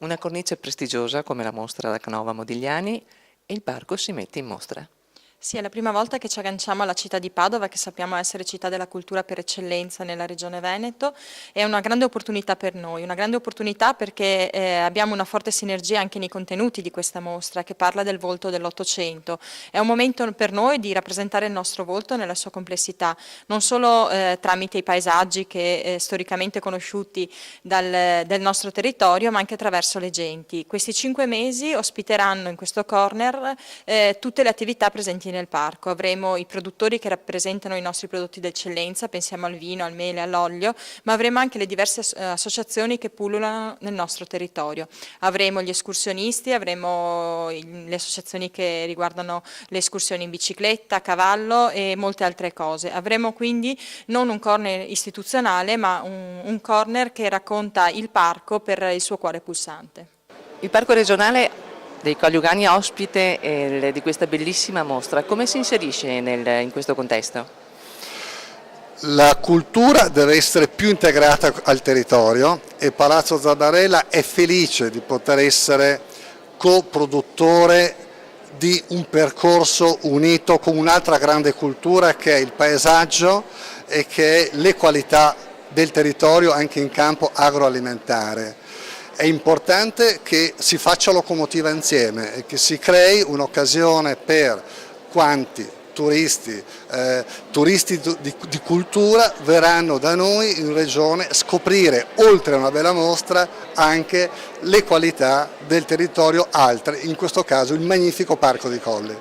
Una cornice prestigiosa come la mostra da Canova Modigliani e il parco si mette in mostra. Sì, è la prima volta che ci agganciamo alla città di Padova, che sappiamo essere città della cultura per eccellenza nella regione Veneto. È una grande opportunità per noi, una grande opportunità perché abbiamo una forte sinergia anche nei contenuti di questa mostra che parla del volto dell'Ottocento. È un momento per noi di rappresentare il nostro volto nella sua complessità, non solo tramite i paesaggi che storicamente conosciuti del nostro territorio, ma anche attraverso le genti. Questi 5 mesi ospiteranno in questo corner tutte le attività presenti nel parco. Avremo i produttori che rappresentano i nostri prodotti d'eccellenza, pensiamo al vino, al mele, all'olio, ma avremo anche le diverse associazioni che pullulano nel nostro territorio. Avremo gli escursionisti, avremo le associazioni che riguardano le escursioni in bicicletta, a cavallo e molte altre cose. Avremo quindi non un corner istituzionale, ma un corner che racconta il parco per il suo cuore pulsante. Il parco regionale dei Colli Ugani ospite di questa bellissima mostra. Come si inserisce in questo contesto? La cultura deve essere più integrata al territorio e Palazzo Zabarella è felice di poter essere coproduttore di un percorso unito con un'altra grande cultura che è il paesaggio e che è le qualità del territorio anche in campo agroalimentare. È importante che si faccia locomotiva insieme e che si crei un'occasione per quanti turisti di cultura verranno da noi in regione scoprire, oltre a una bella mostra, anche le qualità del territorio altre, in questo caso il magnifico Parco dei Colli.